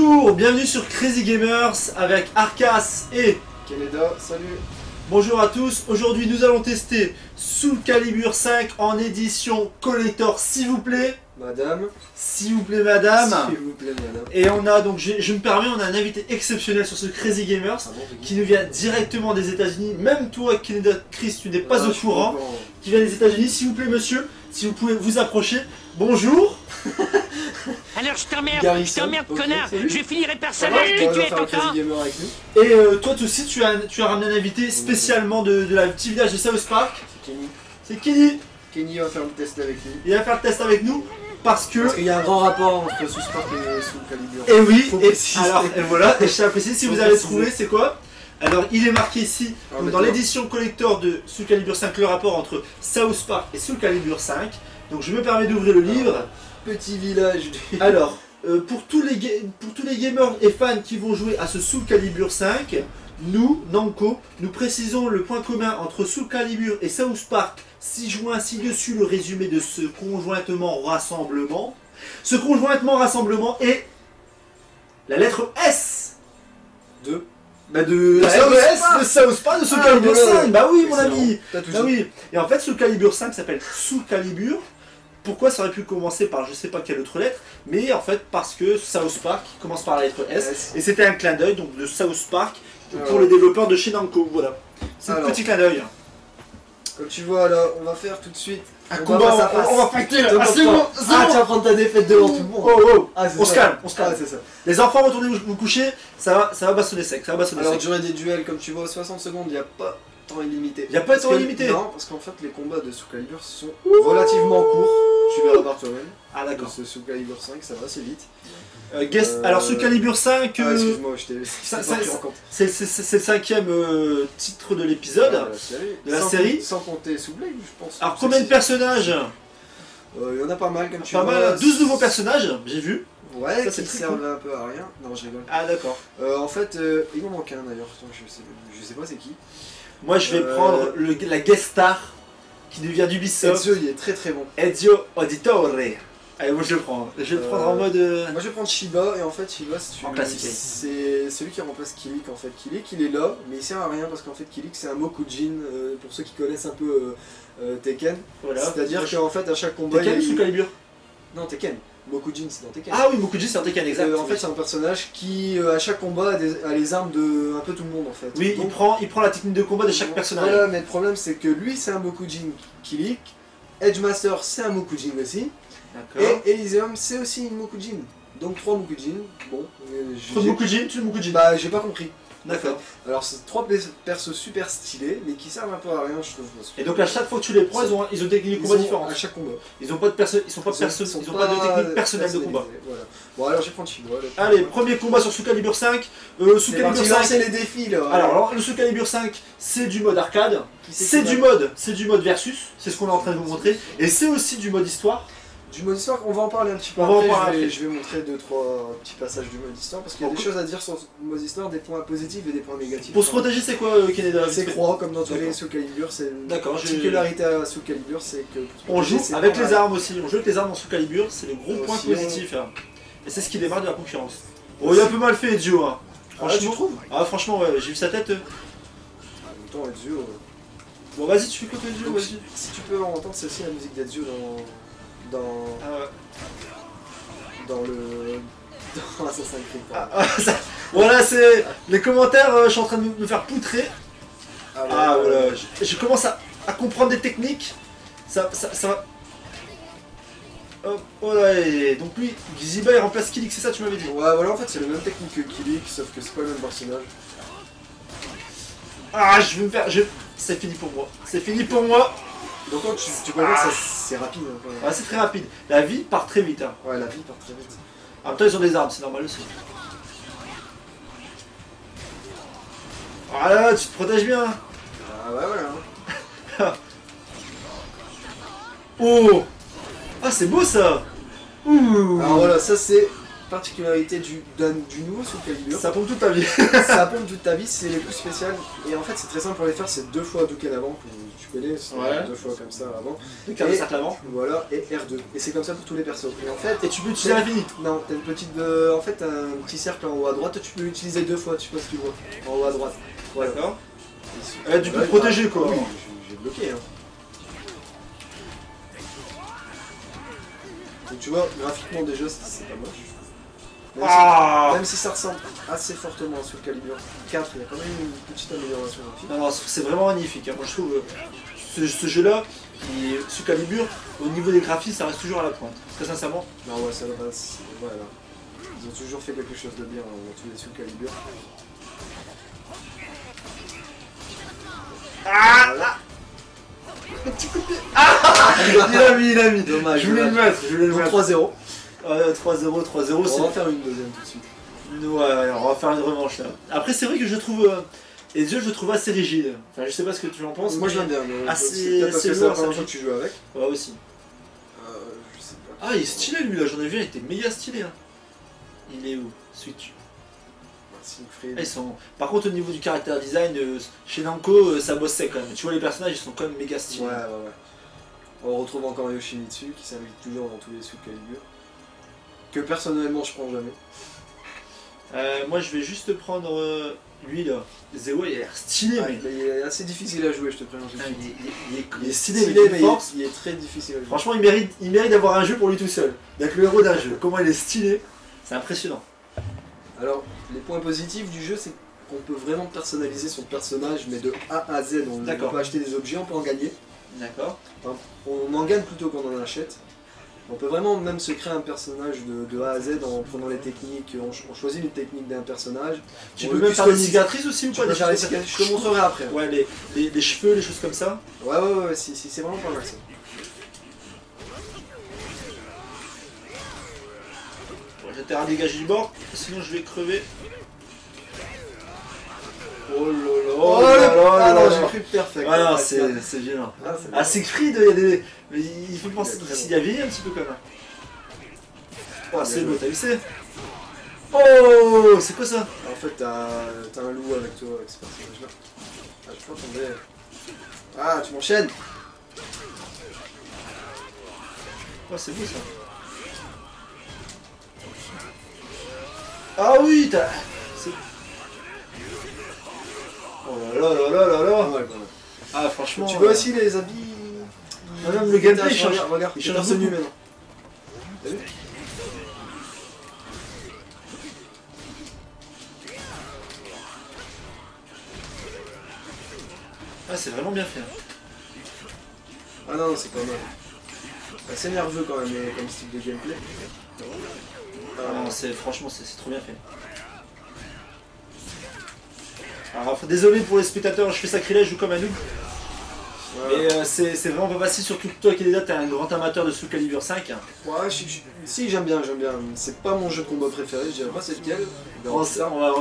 Bonjour, bienvenue sur Crazy Gamers avec Arcas et Canada, salut. Bonjour à tous, aujourd'hui nous allons tester Soul Calibur 5 en édition collector s'il vous plaît. Madame. S'il vous plaît madame. S'il vous plaît madame. Et on a donc, je me permets, on a un invité exceptionnel sur ce Crazy Gamers qui nous vient directement des États-Unis. Même toi Canada, Chris, tu n'es pas au courant. Qui vient des États-Unis, s'il vous plaît monsieur, si vous pouvez vous approcher. Bonjour. Alors je t'emmerde connard, salut. je finirai par savoir qui tu es t'entends. Et toi aussi tu as ramené un invité spécialement de la petit village de South Park. C'est Kenny. C'est Kenny. Kenny va faire le test avec nous. Il va faire le test avec nous parce Parce qu'il y a un grand rapport entre South Park et Soul Calibur. Et oui, Faut et préciser. alors et voilà, et je tiens à préciser si Faut vous avez préciser. trouvé c'est quoi. Alors il est marqué ici Ah, donc, mais dans toi. l'édition collector de Soul Calibur 5 le rapport entre South Park et Soul Calibur 5. Donc je me permets d'ouvrir le livre. Petit village du... Alors pour tous les gamers et fans qui vont jouer à ce Soul Calibur 5, nous, Namco, nous précisons le point commun entre Soul Calibur et South Park, ci-joint ci-dessus le résumé de ce conjointement rassemblement. Ce conjointement rassemblement est la lettre S Deux. bah de La South S Park, de South Park, de Soul Ah, Calibur voilà. 5, bah oui mon Excellent. ami. T'as tout Ah dit. oui, et en fait Soul Calibur 5 s'appelle Soul Calibur. Pourquoi ça aurait pu commencer par je sais pas quelle autre lettre, mais en fait parce que South Park commence par la lettre S, S. et c'était un clin d'œil donc de South Park pour Alors. les développeurs de chez Namco, voilà. C'est un Alors. petit clin d'œil. Comme tu vois là, on va faire tout de suite Un on combat, va face à face. on va fighter là. Te Ah, moque c'est pas. bon, Ah, tu vas prendre ta défaite devant tout le monde. Oh oh, Ah, c'est on ça. se calme, on se calme. Ah, c'est ça. Les enfants retournez vous coucher, ça va bastonner sec, ça va bastonner Alors, sec. durée des duels, comme tu vois, 60 secondes, il n'y a pas temps illimité. Y a pas de Parce temps que- illimité. Non, parce qu'en fait, les combats de Soul Calibur sont relativement courts. Tu verras par toi-même. Ah De d'accord. ce Soul Calibur 5, ça va, c'est vite. Alors Soul Calibur 5, Ah, excuse-moi, je t'ai ça- pas pris ça- en compte. c'est le cinquième titre de l'épisode. De la série. Sans compter Soul Blade, je pense. Alors combien de personnages? Il y en a pas mal, comme tu Pas vois. mal, 12 nouveaux personnages, j'ai vu. Ouais, Ça, c'est qui très servent cool. un peu à rien. Non, je rigole. Ah d'accord. En fait, il m'en manque un d'ailleurs. Attends, je sais pas c'est qui. Moi je vais prendre la guest star qui nous vient d'Ubisoft. Ezio, il est très très bon. Ezio Auditore. Allez, moi je le prends. Je vais le prendre en mode. Moi je vais prendre Shiba et en fait Shiba En classique. c'est celui qui remplace Kilik en fait. Kilik il est là mais il sert à rien parce qu'en fait Kilik c'est un Mokujin pour ceux qui connaissent un peu Tekken. Voilà. C'est-à-dire Moi, je- qu'en fait à chaque combat Tekken ou il y a Soul Calibur? Non Tekken. Mokujin c'est dans Tekken. Ah oui, Mokujin c'est un Tekken, exact. En fait c'est un personnage qui à chaque combat a les armes de un peu tout le monde en fait. Oui, Donc, il prend la technique de combat de chaque personnage. Voilà, mais le problème c'est que lui c'est un Mokujin Kilik. Edgemaster c'est un Mokujin aussi. D'accord. Et Elysium c'est aussi une Mokujin. Donc 3 Mokujin. Bon, Trop de Mokujin, tu le Mokujin. bah j'ai pas compris. D'accord. Alors c'est 3 persos super stylés mais qui servent un peu à rien je trouve. parce que Et donc à chaque fois que tu les prends, ils ont des techniques de combat ils ont différentes. à chaque combat. Ils ont pas de ils ont pas de technique personnelle de combat. Voilà. Bon alors je vais prendre Shiba. Allez, premier combat sur Soul Calibur 5. Soul C'est Calibur parti 5. lancer les défis là. Alors, le Soul Calibur 5, c'est du mode arcade. Qui c'est C'est qui du va- mode versus. C'est ce qu'on est en train de vous montrer. Et c'est aussi du mode histoire. Du mode histoire, on va en parler un petit peu On va en après, parler après. je vais montrer 2-3 petits passages du mode histoire parce qu'il y a des Ok. choses à dire sur le mode histoire, des points positifs et des points négatifs. Pour se protéger, c'est quoi, Canada? C'est croix comme dans tous les D'accord. Soul Calibur, c'est une D'accord, j'ai- particularité à Soul Calibur, c'est que pour se On protéger, joue c'est avec pas les mal. armes aussi. On joue avec les armes dans Soul Calibur. C'est le gros point Aussi, positif. Hein. Et c'est ce qui démarre de la concurrence. Oh, il a un peu mal fait, Ezio. Hein. Ah, tu trouves Ah, franchement, ouais, j'ai vu sa tête. En même temps, Ezio. Bon, vas-y, tu fais quoi, Ezio? Donc, Vas-y. si tu peux entendre, c'est aussi la musique d'Ezio dans le. Dans Assassin's Creed. Voilà, c'est les commentaires. Je suis en train de me faire poutrer. Ah, voilà. Je commence à comprendre des techniques. Ça va. Hop, voilà, et donc lui, Ziba il remplace Kilik, c'est ça tu m'avais dit? Ouais, voilà, en fait, c'est la même technique que Kilik, sauf que c'est pas le même personnage. Ah, je vais me faire. C'est fini pour moi. C'est fini pour moi. Donc, quand tu peux voir, c'est rapide. Hein, quand même. Ouais, c'est très rapide. La vie part très vite. Hein. Ouais, la vie part très vite. En même temps, ils ont des armes, c'est normal aussi. Voilà, tu te protèges bien. Ah, ouais, voilà. Hein. Oh. Ah, c'est beau ça. Ouh. Alors, voilà, ça c'est particularité du nouveau Soul Calibur. Ça pompe toute ta vie. Ça pompe toute ta vie, c'est les plus spéciales. Et en fait, c'est très simple pour les faire, c'est 2 fois Hadouken avant, tu connais, c'est 2 fois comme ça avant. Le cercle avant. Voilà, et R2. Et c'est comme ça pour tous les persos. Et en fait, tu peux utiliser à l'infini. Non, t'as une petite. En fait, un petit cercle en haut à droite, tu peux l'utiliser 2 fois, tu sais pas ce que tu vois. En haut à droite. Voilà. D'accord. Tu peux protéger quoi. Oui, j'ai bloqué. Hein. Donc tu vois, graphiquement déjà, c'est pas moche. Même si ça ressemble assez fortement à Soul Calibur 4, il y a quand même une petite amélioration graphique. Non, c'est vraiment magnifique. Hein. Moi je trouve ce jeu-là, Soul Calibur, au niveau des graphismes, ça reste toujours à la pointe. Très sincèrement. Non, ouais, ça va pas. Voilà. Ils ont toujours fait quelque chose de bien dans tous les Soul Calibur. Ah là. Petit coup de pied. Ah il a mis. Dommage. Je voulais le mettre. 3-0. 3-0, 3-0. On va en faire une deuxième tout de suite. Ouais, on va faire une revanche là. Après, c'est vrai que je trouve. Les jeux, je le trouve assez rigide. Enfin, je sais pas ce que tu en penses. Moi, je l'aime bien. Assez parce que c'est la lourd, première fois que tu joues avec. Ouais, aussi. Je sais pas. Ah, il est stylé lui là, j'en ai vu, il était méga stylé. Hein. Il est où Switch. Ah, ils sont... Par contre, au niveau du caractère design, chez Namco, ça bossait quand même. Tu vois, les personnages, ils sont quand même méga stylés. Ouais. On retrouve encore Yoshimitsu qui s'invite toujours dans tous les Soul Calibur. Que personnellement, je prends jamais. Moi, je vais juste prendre lui là. Zeo, il a l'air stylé. Mais... Il est assez difficile à jouer, je te préviens. Il est stylé, mais il est très difficile à jouer. Franchement, il mérite d'avoir un jeu pour lui tout seul. D'être le héros d'un jeu. Comment il est stylé, c'est impressionnant. Alors, les points positifs du jeu, c'est qu'on peut vraiment personnaliser son personnage, mais de A à Z. On peut acheter des objets, on peut en gagner. D'accord. Enfin, on en gagne plutôt qu'on en achète. On peut vraiment même se créer un personnage de A à Z en prenant les techniques. On choisit une technique d'un personnage. Tu peux même faire des cicatrices aussi ou pas? Je te le montrerai après. Ouais, les cheveux, les choses comme ça. Ouais, c'est vraiment pas mal ça. J'ai intérêt à dégager du bord, sinon je vais crever. Oh là là, non, j'ai cru perfect. Ah non, c'est violent. Ah, Siegfried, il y a des... Il faut penser qu'il y a vieilli un petit peu quand même. Oh, c'est beau, t'as vu c'est... Oh, c'est quoi ça? En fait, t'as un loup avec toi, avec ce personnage-là. Ah, je peux tomber. Ah, tu m'enchaînes. Oh, c'est beau ça. Ah oui, t'as... Oh là là là là là. Ouais. Ah, franchement... Tu vois aussi les habits... Même le gameplay il change. Regarde, il change de nu maintenant. T'as vu? Ah, c'est vraiment bien fait. Ah non, c'est pas mal. C'est assez nerveux quand même comme style de gameplay. Ah non, franchement, c'est trop bien fait. Alors, désolé pour les spectateurs, je fais sacrilège, je joue comme un noob. Mais c'est vraiment pas facile, surtout que toi qui déjà t'es un grand amateur de Soul Calibur 5. Ouais, si j'aime bien. C'est pas mon jeu de combat préféré, je dirais pas c'est lequel. On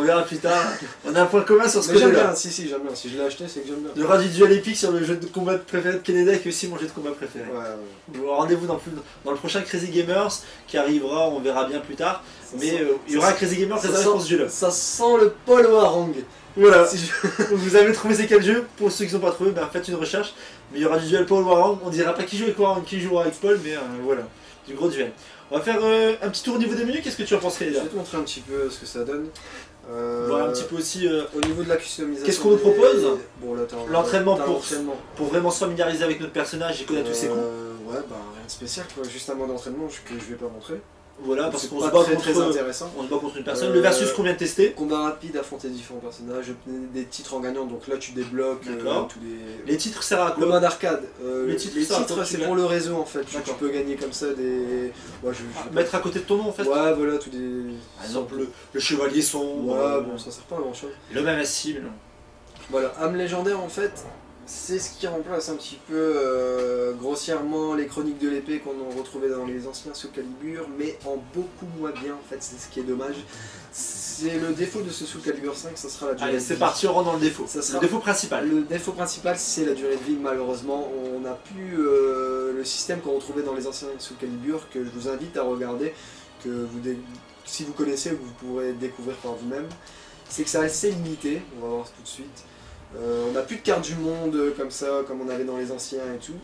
verra plus tard. On a un point commun sur ce que j'aime bien, si j'aime bien. Si je l'ai acheté, c'est que j'aime bien. Il y aura du duel épique sur le jeu de combat préféré de Kennedy qui est aussi mon jeu de combat préféré. Ouais. Rendez-vous dans le prochain Crazy Gamers qui arrivera, on verra bien plus tard. Mais il y aura un Crazy Gamers réservé pour ce jeu là. Ça sent le Paul Warang. Voilà, vous avez trouvé c'est quel jeu? Pour ceux qui n'ont pas trouvé, faites une recherche. Mais il y aura du duel Paul Warang, on dira pas qui joue avec Warang, qui jouera avec Paul, mais voilà, du gros duel. On va faire un petit tour au niveau des menus, qu'est-ce que tu en penserais là? Je vais te montrer un petit peu ce que ça donne. Voir un petit peu aussi au niveau de la customisation. Qu'est-ce qu'on nous propose? Bon, l'entraînement pour vraiment se familiariser avec notre personnage et connaître tous ses coups. Ouais, rien de spécial quoi, juste un mode d'entraînement que je vais pas montrer. Voilà, parce qu'on se bat contre une personne. Le versus qu'on vient de tester. Combat rapide, affronter différents personnages, obtenir des titres en gagnant, donc là tu débloques tous les... Les titres servent à quoi? Le mode arcade. Les titres c'est pour le réseau en fait, tu peux gagner comme ça des... Mettre à côté de ton nom en fait. Ouais, voilà, tous des... Par exemple le chevalier sombre. Ouais, bon ça sert pas à grand chose. L'homme invincible. Voilà, âme légendaire en fait, c'est ce qui remplace un petit peu grossièrement les chroniques de l'épée qu'on retrouvait dans les anciens Soul Calibur, mais en beaucoup moins bien en fait, c'est ce qui est dommage. C'est le défaut de ce Soul Calibur 5, ça sera la durée de vie. Allez, c'est parti, on rentre dans le défaut. Le défaut principal. Le défaut principal, c'est la durée de vie, malheureusement. On n'a plus le système qu'on retrouvait dans les anciens Soul Calibur, que je vous invite à regarder, que si vous connaissez, vous pourrez découvrir par vous-même, c'est que c'est assez limité, on va voir tout de suite. On n'a plus de cartes du monde comme ça, comme on avait dans les anciens et tout.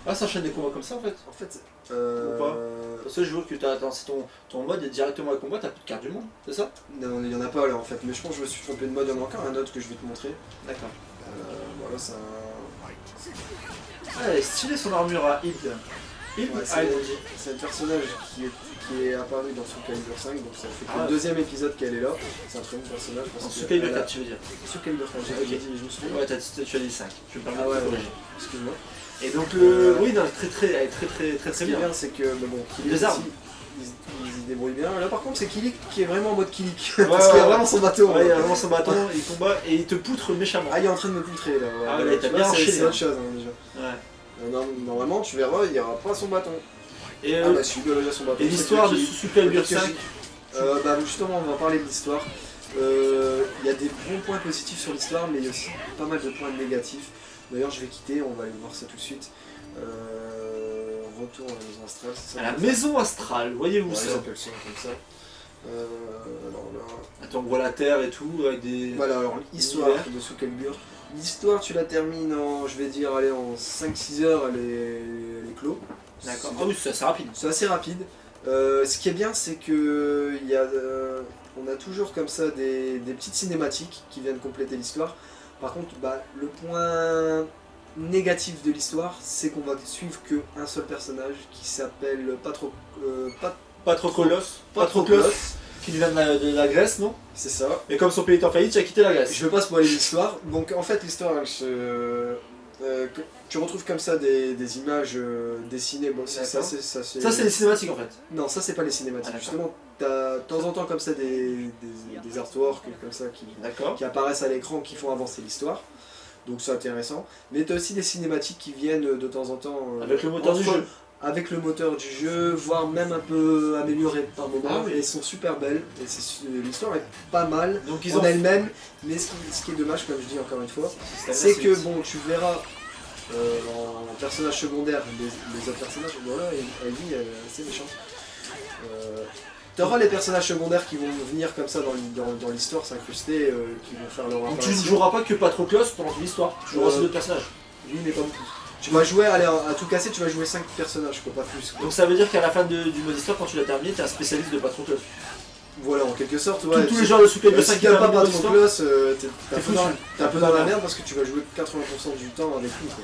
Ah, ça enchaîne des combats comme ça en fait. En fait, Ou pas Parce que je vois que tu as lancé ton mode et directement à combat, t'as plus de carte du monde, c'est ça? non, il n'y en a pas là en fait, mais je pense que je me suis trompé de mode, il y en a encore un autre que je vais te montrer. D'accord. Voilà, c'est un... Ah, elle est stylée son armure à Hild. Hild ou Ouais, Hild? c'est un personnage qui est apparu dans Soul Calibur 5, donc ça fait que Ah, le deuxième épisode qu'elle est là. C'est un très bon personnage. En Soul Calibur 4, tu veux dire? Soul Calibur 5, j'ai Ok. dit, je me suis trompé. Ouais, tu as dit 5. Je me permets Ah de ouais, te corriger. Excuse-moi. Et donc oui, non, elle est très Ce qui est bien. bien, c'est que bon, Kilik Les armes. aussi, ils se débrouillent bien. Là par contre, c'est Kilik qui est vraiment en mode Kilik. Ouais, Parce qu'il a ouais. vraiment son bateau. Ouais, il a vraiment son bâton, il combat et il te poutre méchamment. Ah, il est en train de me poutrer là. Ouais. Ah ouais, là, il t'a Tu bien vois, enchaîné, c'est hein. autre chose hein, déjà. Ouais. Normalement, tu verras, il n'y aura pas son bâton. Et, Ah bah celui-là, il a son bâton. et l'histoire de Kilik. Soul Calibur 5. Bah justement, on va parler de l'histoire. Il y a des bons points positifs sur l'histoire, mais il y a aussi pas mal de points négatifs. D'ailleurs, je vais quitter, on va aller voir ça tout de suite. Retour à la maison astrale, c'est ça? À la maison astrale, voyez-vous Ouais, ça? ils appellent ça comme ça. Alors là... Attends, on voit la terre et tout, avec des... Voilà, alors l'histoire univers. de Soul Calibur. L'histoire, tu la termines en, je vais dire, allez, en 5-6 heures, elle est clos. D'accord. Ah oui, c'est assez rapide. C'est assez rapide. Ce qui est bien, c'est que on a toujours comme ça des petites cinématiques qui viennent compléter l'histoire. Par contre, bah, le point négatif de l'histoire, c'est qu'on va suivre qu'un seul personnage qui s'appelle Patroclos, qui vient de la Grèce, non? c'est ça. Et comme son pays est en faillite, il a quitté la Grèce. Je veux pas spoiler l'histoire. Donc en fait, l'histoire, tu retrouves comme ça des images dessinées. Bon, ça D'accord. c'est Ça, c'est les cinématiques en fait. Non, ça c'est pas les cinématiques. Ah, d'accord. Justement, t'as de temps en temps comme ça des artworks comme ça D'accord. qui apparaissent à l'écran qui font avancer l'histoire. Donc c'est intéressant. Mais t'as aussi des cinématiques qui viennent de temps en temps Avec le moteur du entre- jeu. avec le moteur du jeu, voire même un peu amélioré par moment. Ah oui. Et elles sont super belles. Et l'histoire est pas mal Donc ils en ont... elle-même. Mais ce qui est dommage, comme je dis encore une fois, c'est que bon, tu verras en personnage secondaire les autres personnages. Voilà, Ivy elle est assez méchante. T'auras les personnages secondaires qui vont venir comme ça dans l'histoire s'incruster, qui vont faire leur Donc tu ne apparition. joueras pas que Patroclos pendant toute l'histoire. Tu joueras aussi d'autres personnages. Lui, mais pas beaucoup. Tu vas jouer, allez, à tout casser, tu vas jouer 5 personnages, quoi, pas plus. Quoi. Donc ça veut dire qu'à la fin du mode histoire, quand tu l'as terminé, t'es un spécialiste de Patroclos. Voilà, en quelque sorte, ouais. Tous les joueurs de Soul Calibur 5 Si qui t'as pas terminent le mode histoire, Patroclos, t'es foutu. un peu dans la merde parce que tu vas jouer 80% du temps avec lui. Quoi.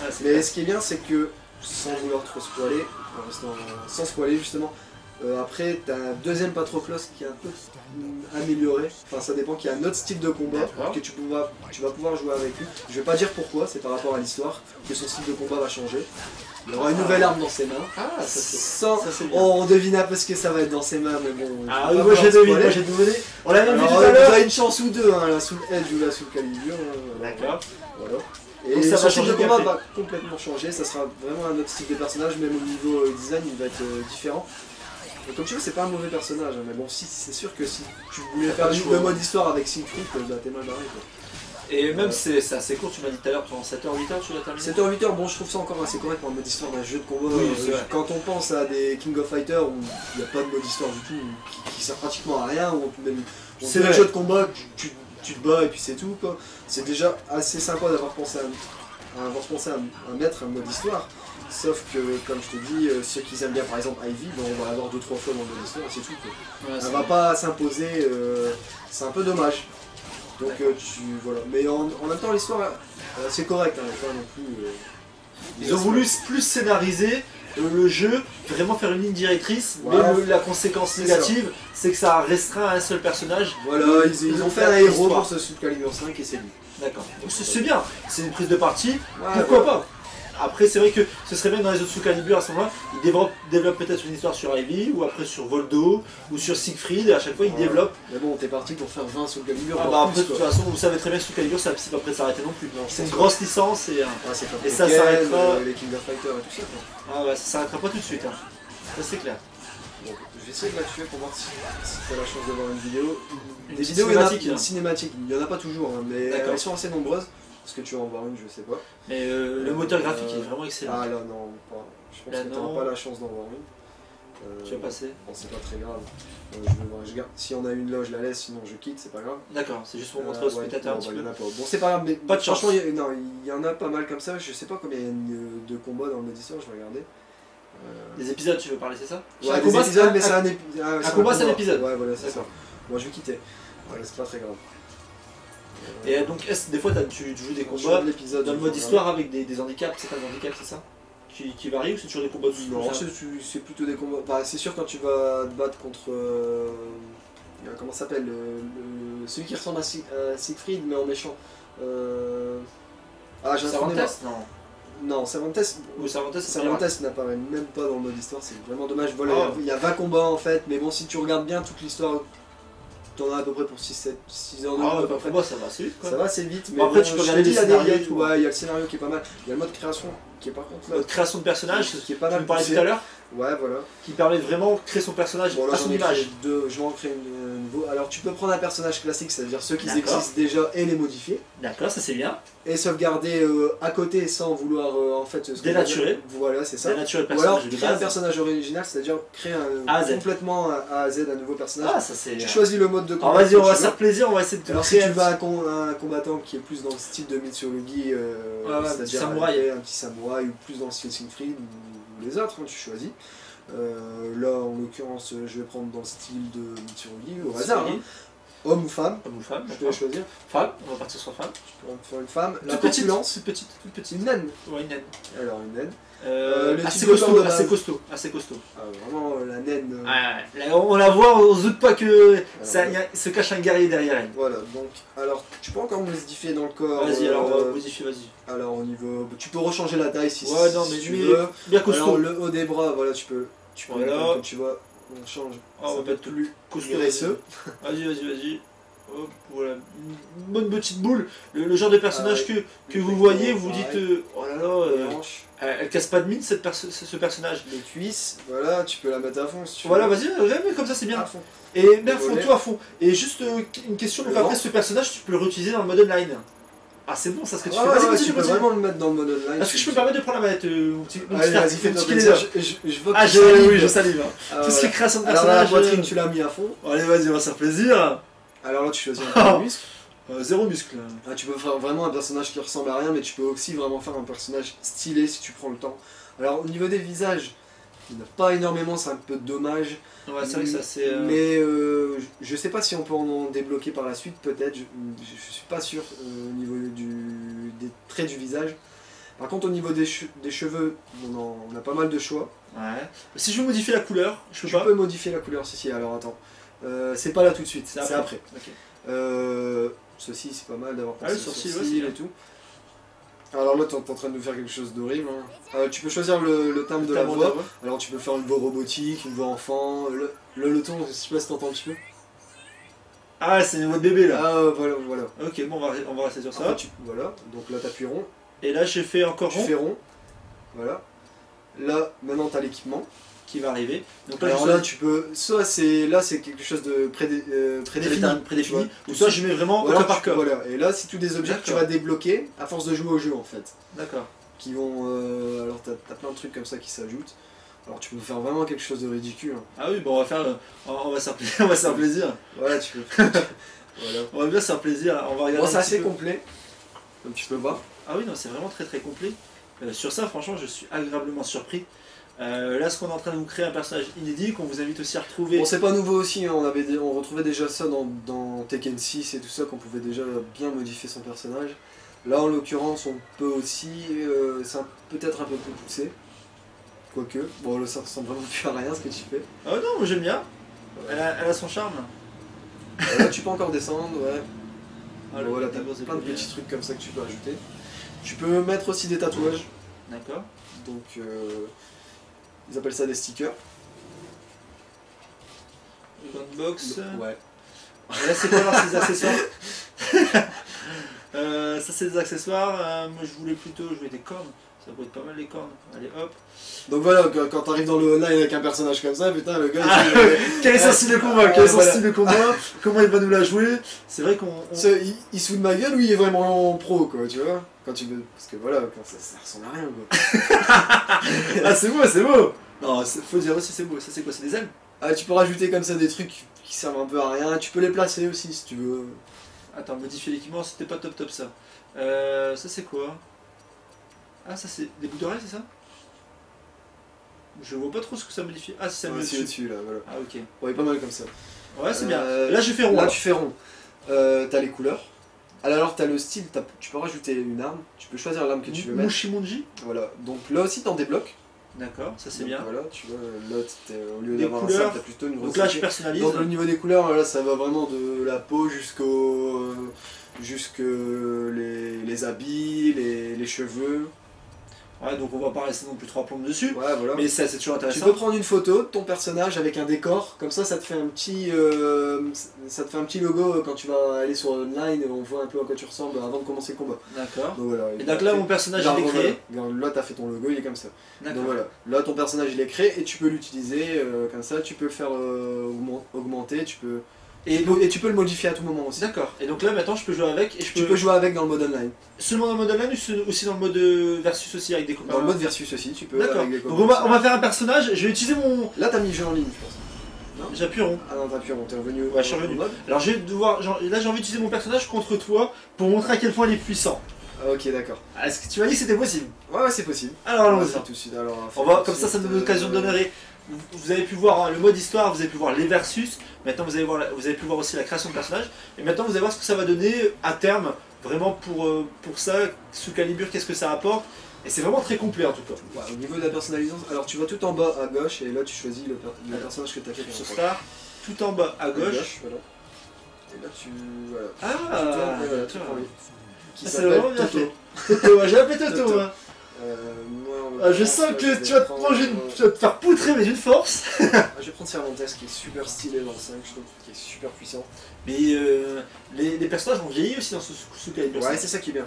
ouais, c'est Mais clair. ce qui est bien, c'est que, sans vouloir trop spoiler, en restant sans spoiler justement, après t'as un deuxième Patroclos qui est un peu amélioré, enfin ça dépend, qu'il y a un autre style de combat D'accord. que tu vas pouvoir jouer avec lui. Je vais pas dire pourquoi, c'est par rapport à l'histoire que son style de combat va changer. Il aura une nouvelle arme dans ses mains. Ah, ça c'est... Sans... ça, c'est bien. on devine un peu ce que ça va être dans ses mains, mais bon. Ah je oui, vais moi pas j'ai pouvoir deviné, spoiler. On l'a même vu Alors, tout à vous l'heure. avez une chance ou deux, hein, la Soul Edge ou la Soul Calibur. D'accord. Voilà. Donc Et ça son va style de changer combat de va complètement changer, ça sera vraiment un autre style de personnage, même au niveau design il va être différent. Et comme tu vois, c'est pas un mauvais personnage, hein, mais bon, si c'est sûr que si tu voulais faire pas le choix. le mode histoire avec Siegfried, bah t'es mal barré quoi. Et même c'est assez court, tu m'as dit tout à l'heure, pendant 7h, 8h tu l'as terminé. 7h, 8h, bon je trouve ça encore assez correct pour un mode histoire d'un jeu de combat. Oui, c'est vrai. Quand on pense à des King of Fighters où il n'y a pas de mode histoire du tout, qui sert pratiquement à rien, où on C'est fait un vrai. jeu de combat, tu te bats et puis c'est tout quoi. C'est déjà assez sympa d'avoir pensé à mettre un mode histoire. Sauf que, comme je te dis, ceux qui aiment bien par exemple Ivy, bon, on va l'avoir 2-3 fois dans le mode histoire et c'est tout quoi. Ouais, Elle va pas s'imposer, c'est un peu dommage. Donc voilà. Mais en même temps l'histoire c'est correct, hein, pas non plus. Ils ont voulu plus scénariser le jeu, vraiment faire une ligne directrice, Voilà. mais la conséquence C'est négative, c'est que ça restreint à un seul personnage. Voilà, ils ont fait un héros Histoire. pour ce Soul Calibur 5 et c'est lui. D'accord. Donc c'est bien, c'est une prise de parti, Ouais, pourquoi voilà. pas. Après c'est vrai que ce serait bien que dans les autres Soul Calibur à ce moment-là, ils développent peut-être une histoire sur Ivy, ou après sur Voldo, ou sur Siegfried, et à chaque fois ils Ouais. développent. Mais bon, t'es parti pour faire 20 Soul Calibur. Ah voire bah après plus, de toute quoi. façon vous savez très bien que Soul Calibur c'est pas prêt de s'arrêter non plus. Non, C'est une sûr. grosse licence et... Ouais, c'est comme Et ça Tekken, s'arrêtera. les King of Fighters et tout ça quoi. Ah ouais, ça s'arrêtera pas tout de suite, hein. Ça c'est clair. Bon, je vais essayer de la tuer pour voir si t'as la chance de voir une vidéo. Une Des petite vidéos, il y en a cinématique, une hein. cinématique, il y en a pas toujours, hein, mais D'accord. elles sont assez nombreuses. Est-ce que tu vas en voir une, je sais pas. Mais le moteur graphique est vraiment excellent. Ah là non, pas. Je pense Là, que non. t'auras pas la chance d'en voir une. Tu vas passer. Bon, c'est pas très grave. Je garde. Si on a une loge, je la laisse, sinon je quitte, c'est pas grave. D'accord, c'est juste pour montrer aux spectateurs un petit peu. Bon, c'est pas grave, mais pas de chance. Franchement, il y en a pas mal comme ça. Je sais pas combien il y a de combats dans le mode histoire, je vais regarder. Des épisodes, tu veux parler, c'est ça? Ouais, un des combat, épisodes, mais c'est un un épisode. un combat, c'est un épisode. Ouais, voilà, c'est ça. D'accord. Moi, je vais quitter. Ouais, c'est pas très grave. Et donc, des fois, tu joues des Je combats de l'épisode dans le mode histoire avec des handicaps, c'est pas des handicaps, c'est ça? Qui varient ou c'est toujours des combats de Non, c'est plutôt des combats. Bah, c'est sûr quand tu vas te battre contre. Comment ça s'appelle celui qui ressemble à Siegfried, mais en méchant. Ah, j'ai un trou de mémoire. Non, Cervantes. Ou Cervantes, Cervantes n'apparaît même pas dans le mode histoire, c'est vraiment dommage. Voilà, il y a 20 combats en fait, mais bon, si tu regardes bien toute l'histoire, t'en as à peu près pour 6 heures de jeu. Ah, bah, combat, ça va assez vite quoi. Ça va assez vite, mais bon, après, bon, tu peux regarder il y a scénarios. il y a le scénario qui est pas mal. Il y a le mode création qui est par contre là. Mode création de personnage, qui est pas mal. Tu me parlais tout à l'heure. Ouais, voilà. Qui permet vraiment de créer son personnage Bon, là, à son image. Je vais en créer une nouveau. Alors, tu peux prendre un personnage classique, c'est-à-dire ceux qui D'accord. existent déjà et les modifier. D'accord, ça c'est bien. Et sauvegarder à côté sans vouloir en fait. Dénaturer. Voilà, c'est ça. Dénaturer le Ou alors personnage de créer un base. personnage original, c'est-à-dire créer complètement A à Z un nouveau personnage. Ah, ça c'est. Tu choisis le mode de combat. Alors vas-y, on va se faire plaisir, on va essayer de te Alors, si créer tu vas un combattant qui est plus dans le style de Mitsurugi, c'est-à-dire samouraï. un petit samouraï, ou plus dans le style Siegfried, ou les autres, hein, tu choisis. Là, en l'occurrence, je vais prendre dans le style de Mitsurugi, au hasard. Hein. Homme ou femme, Homme ou femme, je dois choisir. Femme, on va partir sur femme. Je peux en faire une femme. La Toute petite, corpulence, toute petite. une naine. Ouais, une naine. Alors, une naine. Assez type de corps de costaud, base. assez costaud. Ah, vraiment, la naine. Ouais, là, on la voit, on se doute pas que se cache un guerrier derrière elle. Voilà, donc, alors, tu peux encore modifier dans le corps. Vas-y, alors, modifie, vas-y. Alors, au niveau. Tu peux rechanger la taille si, Ouais, non, mais si tu lui, veux. bien costaud. Alors, le haut des bras, voilà, tu peux. Voilà. Comme tu vois, on change. on va mettre plus costaud. Graisseux. Vas-y. Hop, voilà. Une bonne petite boule. Le genre de personnage que vous voyez, vous dites oh là là, elle casse pas de mine ce personnage. Les cuisses, voilà, tu peux la mettre à fond si tu veux. Voilà, vas-y, mais comme ça c'est bien. À fond. Et bien à fond, tout à fond. Et juste une question, donc après ce personnage tu peux le réutiliser dans le mode online. Ah c'est bon ça ce que tu fais. Vas-y, tu peux vraiment le mettre dans le mode online. Est-ce que je peux me permettre de prendre la manette Allez, vas-y, fais-toi plaisir. Je vois que oui, je salive. Tout ce qui est création de personnage. Alors la poitrine, tu l'as mis à fond. Allez, vas-y, on va se faire plaisir. Alors là, tu choisis un muscle. Zéro muscle. Ah, tu peux faire vraiment un personnage qui ressemble à rien, mais tu peux aussi vraiment faire un personnage stylé si tu prends le temps. Alors, au niveau des visages, il n'y en a pas énormément, c'est un peu dommage. Ouais, c'est vrai que ça c'est. Mais je sais pas si on peut en débloquer par la suite, peut-être. Je suis pas sûr au niveau des traits du visage. Par contre, au niveau des cheveux, on a pas mal de choix. Ouais. Si je veux modifier la couleur, je peux pas. Tu peux modifier la couleur, si, alors attends. C'est pas là tout de suite, c'est après. Okay. Ceci, c'est pas mal d'avoir pensé le sourcil et tout. Alors là, t'es en train de nous faire quelque chose d'horrible. Hein. Tu peux choisir le timbre de la voix. Alors tu peux faire une voix robotique, une voix enfant. Le ton, je sais pas si t'entends un petit peu. Ah, c'est une voix de bébé là. Ah, voilà. Ok, bon, on va rester sur ça. Voilà, donc là t'appuies rond. Et là, j'ai fait encore rond. Tu fais rond. Voilà. Là, maintenant t'as l'équipement qui va arriver. Donc alors là, tu peux. Soit c'est quelque chose de prédéfini. Ou soit je mets vraiment au cas par cas. Voilà. Et là, c'est tous des objets que tu vas débloquer à force de jouer au jeu en fait. D'accord. Qui vont. Alors t'as plein de trucs comme ça qui s'ajoutent. Alors tu peux faire vraiment quelque chose de ridicule. Hein. Ah oui, bon on va faire. On va se faire plaisir. Voilà, tu peux. Voilà. On va bien se faire plaisir. On va regarder. Bon, c'est assez complet. Comme tu peux voir. Ah oui, non, c'est vraiment très très complet. Sur ça, franchement, je suis agréablement surpris. Là, ce qu'on est en train de vous créer un personnage inédit qu'on vous invite aussi à retrouver. Bon, c'est pas nouveau aussi, hein. On retrouvait déjà ça dans Tekken 6 et tout ça, qu'on pouvait déjà bien modifier son personnage. Là, en l'occurrence, on peut aussi. C'est peut-être un peu plus poussé. Quoique. Bon, là, ça ressemble vraiment plus à rien ce que tu fais. Ah non, moi j'aime bien. Elle a son charme. Là, tu peux encore descendre, ouais. Ah, bon, voilà, t'as plein de petits trucs comme ça que tu peux ajouter. Tu peux mettre aussi des tatouages. D'accord. Donc. Ils appellent ça des stickers. Gunbox. Ouais. Là c'est quoi alors ces accessoires? Ça c'est des accessoires. Moi je voulais plutôt jouer des cornes. Ça pourrait être pas mal les cornes. Allez hop. Donc voilà, quand t'arrives dans le online avec un personnage comme ça, putain le gars. Quel est son style de combat? Quel est son style de combat? Comment il va nous la jouer? C'est vrai qu'on. Il se fout de ma gueule ou il est vraiment pro quoi, tu vois? Quand tu veux. Parce que voilà, ça ressemble à rien quoi. Ah c'est beau, c'est beau! Non, faut dire aussi c'est beau. Ça c'est quoi? C'est des ailes? Ah, tu peux rajouter comme ça des trucs qui servent un peu à rien. Tu peux les placer aussi si tu veux. Attends, modifier l'équipement, c'était pas top ça. Ça c'est quoi? Ah, ça c'est des bouts d'oreilles, c'est ça? Je vois pas trop ce que ça modifie. Ah, c'est ça Ouais, c'est au-dessus là, voilà. Ah, ok. Ouais, pas mal comme ça. Ouais, c'est bien. Là, je fais rond. Là, alors. tu fais rond. T'as les couleurs. Alors, t'as le style, tu peux rajouter une arme. Tu peux choisir l'arme que tu veux mettre. Mushimonji. Voilà. Donc là aussi, t'en débloques. D'accord, ça c'est Donc, bien. Voilà, tu vois, là, au lieu Des d'avoir un couleurs. sac, t'as plutôt une grosse. Donc là, je épée. personnalise. Donc, au niveau des couleurs, là, ça va vraiment de la peau jusque les habits, les cheveux. Ouais, donc on va pas rester non plus 3 plombes dessus. Ouais, voilà. Mais ça, c'est toujours Tu intéressant. peux prendre une photo de ton personnage avec un décor, comme ça te fait un petit logo quand tu vas aller sur online, on voit un peu à quoi tu ressembles avant de commencer le combat. D'accord. Donc voilà. Et donc là, mon personnage il est créé. Là, t'as fait ton logo, il est comme ça. Donc D'accord. voilà. Là, ton personnage il est créé et tu peux l'utiliser comme ça. Tu peux le faire augmenter, et tu peux le modifier à tout moment aussi. D'accord. Et donc là, maintenant, je peux jouer avec. Et Tu peux jouer avec dans le mode online. Seulement dans le mode online ou aussi dans le mode versus aussi avec des copains? Dans le mode versus aussi, tu peux. D'accord. Avec des Donc copains on va faire un personnage. Je vais utiliser mon. Là, t'as mis jeu en ligne, je pense. J'appuie rond. Ah non, t'es revenu. Ouais, je suis revenu. Alors je vais devoir. Là, j'ai envie d'utiliser mon personnage contre toi pour montrer à quel point il est puissant. Ah, ok, d'accord. Est-ce que tu m'as dit que c'était possible? Ouais, c'est possible. Alors On va allons-y. faire tout de suite. Alors, On va, comme ça nous donne l'occasion de donner. Vous avez pu voir hein, le mode histoire, vous avez pu voir les versus. Maintenant, vous avez pu voir aussi la création de personnages. Et maintenant, vous allez voir ce que ça va donner à terme, vraiment pour ça, sous Calibur, qu'est-ce que ça apporte. Et c'est vraiment très complet en tout cas. Ouais, au niveau de la personnalisation, alors tu vas tout en bas à gauche et là tu choisis le personnage que tu as fait. Sur Star, tout en bas à gauche. Voilà. Et là tu. Voilà. Ah, voilà, tu tu vois. prends lui. Qui C'est s'appelle vraiment bien Toto. fait. Toto, j'ai appelé Toto. Toto. Hein. Moi, Je sens que tu vas te manger, tu vas te faire poutrer, mais d'une force. Je vais prendre Cervantes qui est super stylé dans le 5, je trouve, qui est super puissant. Mais les personnages ont vieilli aussi dans sous Calibur. Ouais, c'est ça qui est bien.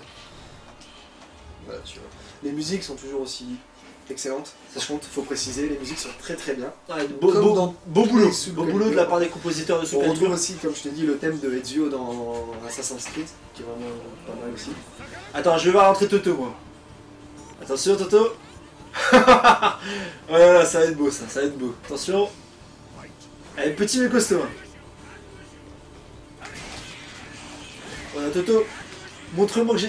Voilà, tu vois. Les musiques sont toujours aussi excellentes. Par contre, faut préciser, les musiques sont très très bien. Ouais, Comme dans beau boulot. Soul Beau boulot de Calibur. la part des compositeurs de Soul On retrouve Calibur. aussi, comme je t'ai dit, le thème de Ezio dans Assassin's Creed, qui est vraiment pas mal aussi. Attends, je vais voir rentrer Toto moi. Attention Toto. Voilà, ça va être beau ça va être beau. Attention. Allez, petit mais costaud. Hein. Voilà Toto. Montre-moi que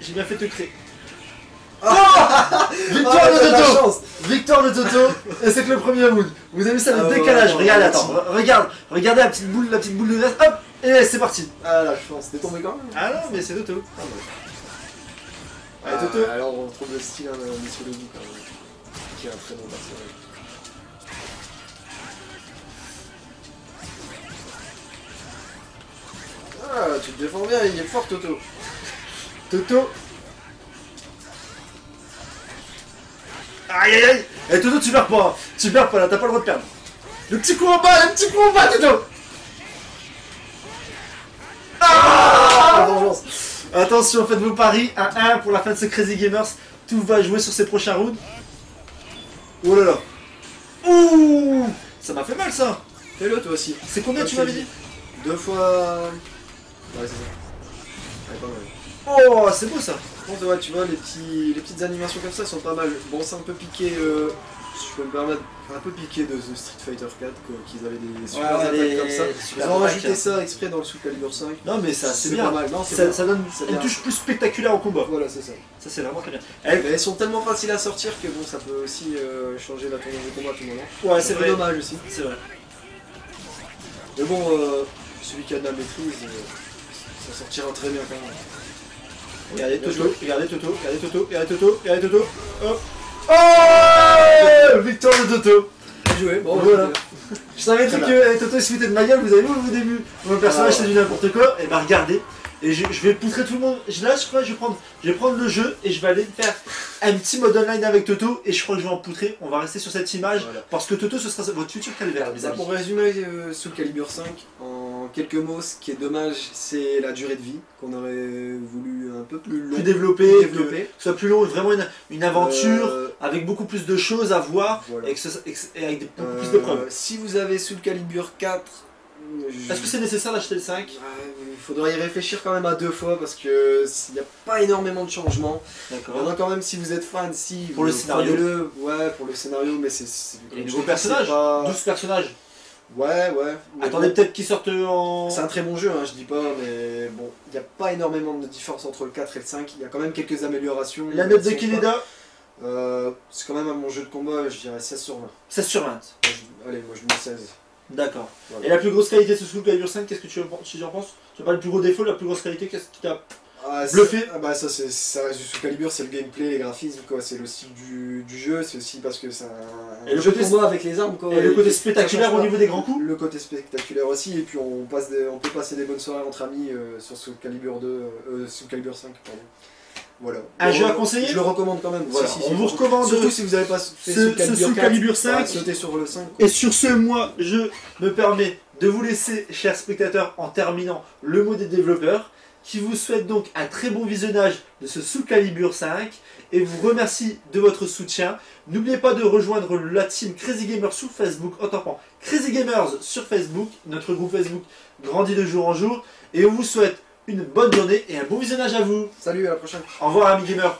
j'ai bien fait te créer. Victoire Ah, de t'as de la Toto. chance. Victoire de Toto. Et c'est que le premier mood. Vous avez vu ça, le Ah ouais, décalage. ouais, Regarde, ouais, attends. Regardez la petite boule de verre. Hop. Et c'est parti. Ah la chance, t'es tombé quand même. Ah non, mais c'est Toto. Allez Ah, Toto. alors on retrouve le style de Monsieur Ledoux quand même, qui est un très bon personnage. Ah, tu te défends bien, il est fort Toto. Toto. Aïe aïe aïe. Eh Toto, tu perds pas. Tu perds pas là, t'as pas le droit de perdre. Le petit coup en bas, Toto. Ah, vengeance. Attention, faites vos paris. 1-1 pour la fin de ce Crazy Gamers. Tout va jouer sur ces prochains rounds. Oh là là. Ouh. Ça m'a fait mal ça. Fais-le toi aussi. C'est combien tu m'avais dit? 2 fois... Ouais, c'est ça. Ouais, pas mal. Oh, c'est beau ça. Par contre, ouais, tu vois, les petites animations comme ça sont pas mal. Bon, c'est un peu piqué, si je peux me permettre, un peu piqué de The Street Fighter 4, qu'ils avaient des super Ouais, attaques comme ça. Ils super ont attaques. rajouté ça exprès dans le Soul Calibur 5. Non mais ça c'est C'est bien. pas mal, non, c'est Ça, bien. ça donne C'est une bien. touche plus spectaculaire au combat. Voilà, c'est ça. Ça c'est vraiment très bien. Mais elles sont tellement faciles à sortir que bon, ça peut aussi changer la tournure du combat à tout moment. Ouais, c'est un vrai. peu dommage aussi. C'est vrai. Mais bon, celui qui a de la maîtrise, ça sortira très bien quand même. Regardez Bien Toto, joué. regardez Toto, regardez Toto, regardez Toto, regardez Toto. Hop. Oh, victoire de Toto. Bien joué, bon, Voilà. voilà. Je savais Très que Toto il se foutait de ma gueule, vous avez vu au début. Mon personnage Ah, c'est ouais. du n'importe quoi. Et bah regardez. Et je vais poutrer tout le monde. Là je crois que je vais prendre le jeu et je vais aller faire un petit mode online avec Toto. Et je crois que je vais en poutrer. On va rester sur cette image. Voilà. Parce que Toto ce sera votre futur calvaire les Bah, amis. pour résumer Soul Calibur 5, en quelques mots, ce qui est dommage, c'est la durée de vie, qu'on aurait voulu un peu plus long. Plus développé, plus que développé. ce soit plus long, vraiment une aventure Euh, avec beaucoup plus de choses à voir voilà. et avec beaucoup plus de preuves. Si vous avez Soul Calibur 4, Est-ce que c'est nécessaire d'acheter le 5? faudra y réfléchir quand même à 2 fois parce que il n'y a pas énormément de changements. D'accord. Il y en a quand même si vous êtes fan, Pour le scénario. Ouais, pour le scénario, mais c'est. Et les nouveaux personnages, pas... 12 personnages. Ouais. Mais Attendez bon, peut-être qu'ils sortent en... c'est un très bon jeu, hein, je dis pas, mais bon, il n'y a pas énormément de différence entre le 4 et le 5. Il y a quand même quelques améliorations. La note de Kineda, c'est quand même un bon jeu de combat, je dirais 16 sur 20. 16 sur 20. Allez, moi je mets 16. D'accord. Voilà. Et la plus grosse qualité de ce Soul Calibur 5, qu'est-ce que tu en penses? Tu as pas le plus gros défaut, la plus grosse qualité, qu'est-ce qui t'a bluffé? Bah ça reste du Soul Calibur, c'est le gameplay, les graphismes, quoi. C'est le style du jeu, c'est aussi parce que c'est un le jeu côté de combat avec les armes, quoi. Et le côté ça spectaculaire change au pas. niveau des grands coups? Le côté spectaculaire aussi, et puis on peut passer des bonnes soirées entre amis sur Soul Calibur 2, Soul Calibur 5, pardon. Voilà. Un jeu à conseiller? Je le recommande quand même. Voilà. Si, On vous recommande surtout si vous n'avez pas fait ce Soul Calibur 5. Sautez sur le 5. Quoi. Et sur ce, moi, je me permets de vous laisser, chers spectateurs, en terminant le mot des développeurs, qui vous souhaite donc un très bon visionnage de ce Soul Calibur 5 et vous remercie de votre soutien. N'oubliez pas de rejoindre la team Crazy Gamers sur Facebook en tapant Crazy Gamers sur Facebook. Notre groupe Facebook grandit de jour en jour et on vous souhaite une bonne journée et un bon visionnage à vous. Salut, à la prochaine. Au revoir, amis gamers.